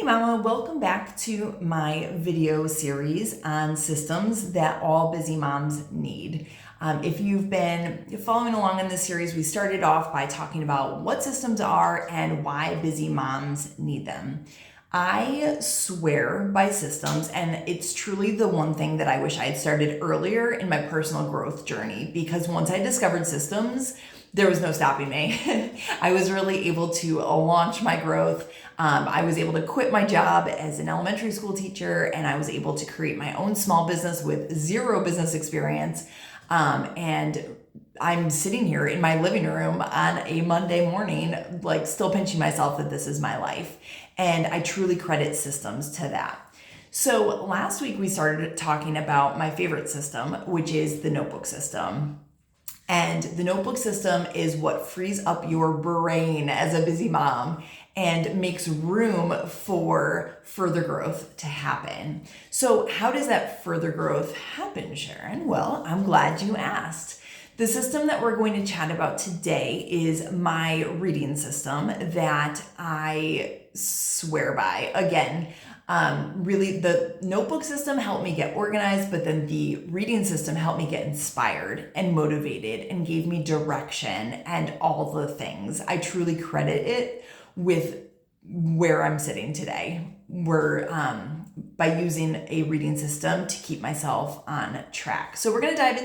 Hey Mama, welcome back to my video series on systems that all busy moms need. If you've been following along in this series, we started off by talking about what systems are and why busy moms need them. I swear by systems, and it's truly the one thing that I wish I had started earlier in my personal growth journey, because once I discovered systems, there was no stopping me. I was really able to launch my growth. I was able to quit my job as an elementary school teacher, and I was able to create my own small business with zero business experience. And I'm sitting here in my living room on a Monday morning, like still pinching myself that this is my life. And I truly credit systems to that. So last week we started talking about my favorite system, which is the notebook system. And the notebook system is what frees up your brain as a busy mom and makes room for further growth to happen. So how does that further growth happen, Sharon? Well, I'm glad you asked. The system that we're going to chat about today is my reading system that I swear by. Again, really the notebook system helped me get organized, but then the reading system helped me get inspired and motivated and gave me direction and all the things. I truly credit it with where I'm sitting today. By using a reading system to keep myself on track. So we're going to dive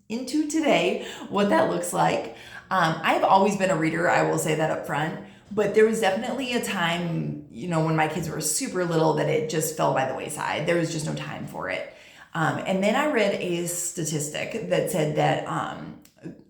into today what that looks like. I've always been a reader, I will say that up front, but there was definitely a time, when my kids were super little that it just fell by the wayside. There was just no time for it. And then I read a statistic that said that,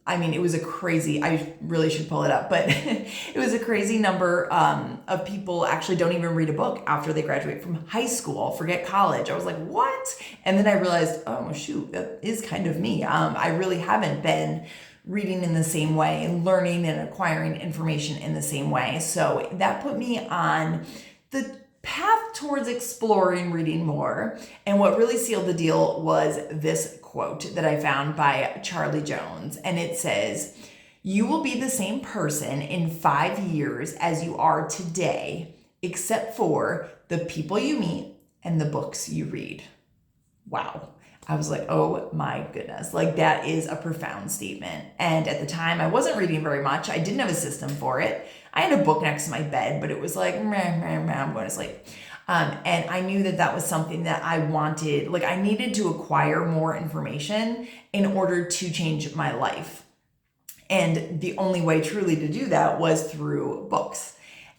it was I really should pull it up, but it was a crazy number of people actually don't even read a book after they graduate from high school, forget college. I was like, what? And then I realized, oh shoot, that is kind of me. I really haven't been reading in the same way and learning and acquiring information in the same way. So that put me on the path towards exploring reading more. And what really sealed the deal was this quote that I found by Charlie Jones. And it says, "You will be the same person in 5 years as you are today, except for the people you meet and the books you read." Wow. I was like, oh my goodness, like that is a profound statement. And at the time I wasn't reading very much. I didn't have a system for it. I had a book next to my bed, but it was like, I'm going to sleep. And I knew that was something that I wanted, like I needed to acquire more information in order to change my life. And the only way truly to do that was through books.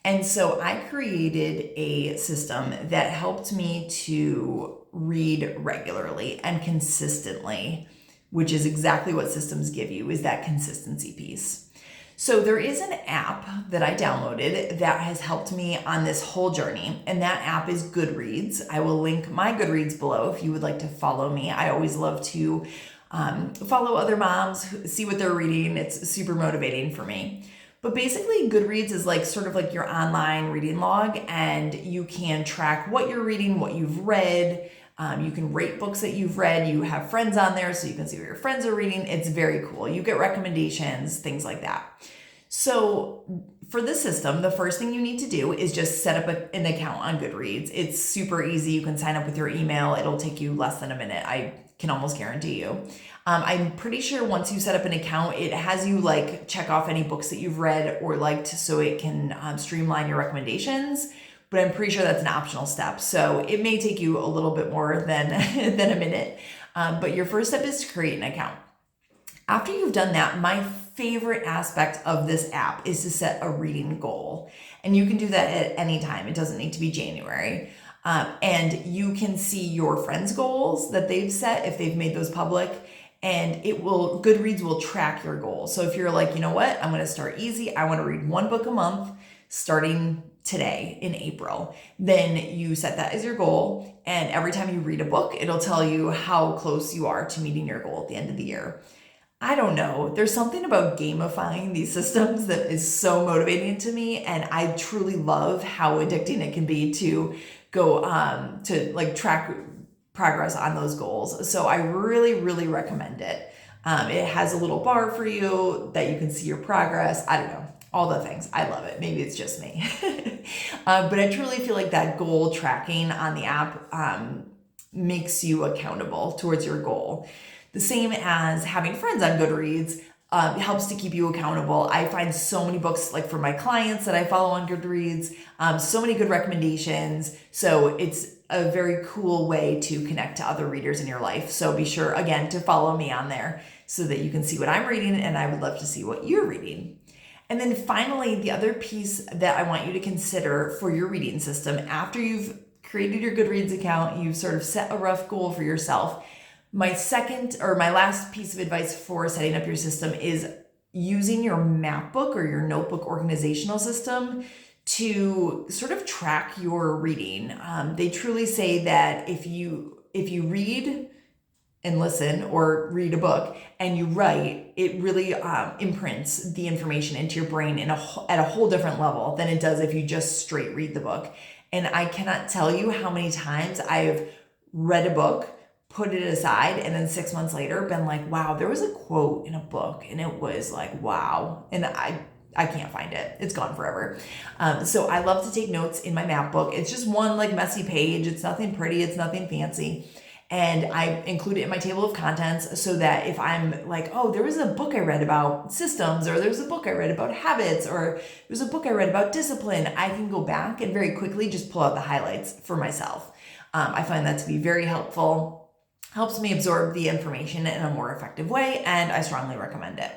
And so I created a system that helped me to read regularly and consistently, which is exactly what systems give you, is that consistency piece. So there is an app that I downloaded that has helped me on this whole journey, and that app is Goodreads. I will link my Goodreads below if you would like to follow me. I always love to follow other moms, see what they're reading. It's super motivating for me. But basically, Goodreads is sort of like your online reading log, and you can track what you're reading, what you've read. You can rate books that you've read. You have friends on there, so you can see what your friends are reading. It's very cool. You get recommendations, things like that. So for this system, the first thing you need to do is just set up an account on Goodreads. It's super easy. You can sign up with your email. It'll take you less than a minute. I can almost guarantee you. I'm pretty sure once you set up an account, it has you check off any books that you've read or liked so it can streamline your recommendations. But I'm pretty sure that's an optional step. So it may take you a little bit more than a minute. But your first step is to create an account. After you've done that, my favorite aspect of this app is to set a reading goal. And you can do that at any time. It doesn't need to be January. And you can see your friends' goals that they've set if they've made those public. And Goodreads will track your goals. So if you're like, you know what, I'm going to start easy. I want to read one book a month starting today in April. Then you set that as your goal. And every time you read a book, it'll tell you how close you are to meeting your goal at the end of the year. I don't know. There's something about gamifying these systems that is so motivating to me. And I truly love how addicting it can be to go to track progress on those goals. So I really, really recommend it. It has a little bar for you that you can see your progress. I don't know. all the things. I love it. Maybe it's just me. But I truly feel like that goal tracking on the app makes you accountable towards your goal. The same as having friends on Goodreads helps to keep you accountable. I find so many books, like for my clients that I follow on Goodreads, so many good recommendations. So it's a very cool way to connect to other readers in your life. So be sure, again, to follow me on there so that you can see what I'm reading, and I would love to see what you're reading. And then finally, the other piece that I want you to consider for your reading system, after you've created your Goodreads account, you've sort of set a rough goal for yourself. My last piece of advice for setting up your system is using your map book or your notebook organizational system to sort of track your reading. They truly say that if you read and listen or read a book and you write, it really imprints the information into your brain at a whole different level than it does if you just straight read the book. And I cannot tell you how many times I've read a book, put it aside, and then 6 months later been like, wow, there was a quote in a book and it was like, wow. And I can't find it. It's gone forever. So I love to take notes in my map book. It's just one like messy page. It's nothing pretty. It's nothing fancy. And I include it in my table of contents so that if I'm like, oh, there was a book I read about systems, or there's a book I read about habits, or there's a book I read about discipline, I can go back and very quickly just pull out the highlights for myself. I find that to be very helpful, helps me absorb the information in a more effective way, and I strongly recommend it.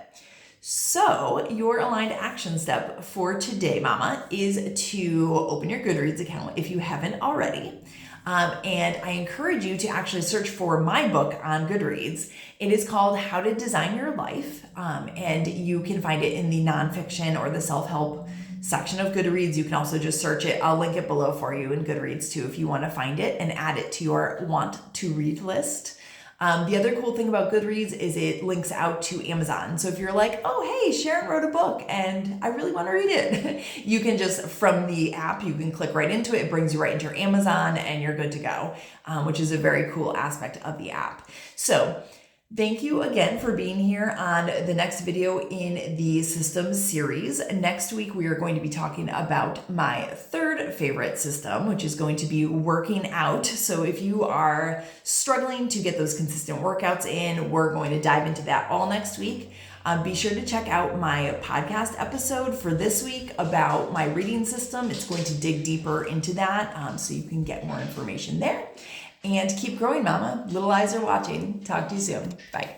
So your aligned action step for today, Mama, is to open your Goodreads account if you haven't already. And I encourage you to actually search for my book on Goodreads. It is called How to Design Your Life, and you can find it in the nonfiction or the self-help section of Goodreads. You can also just search it. I'll link it below for you in Goodreads too if you want to find it and add it to your want to read list. The other cool thing about Goodreads is it links out to Amazon. So if you're like, oh, hey, Sharon wrote a book and I really want to read it, you can just, from the app, you can click right into it. It brings you right into your Amazon and you're good to go, which is a very cool aspect of the app. So thank you again for being here on the next video in the systems series. Next week, we are going to be talking about my third favorite system, which is going to be working out. So if you are struggling to get those consistent workouts in, we're going to dive into that all next week. Be sure to check out my podcast episode for this week about my reading system. It's going to dig deeper into that, so you can get more information there. And keep growing, Mama. Little eyes are watching. Talk to you soon. Bye.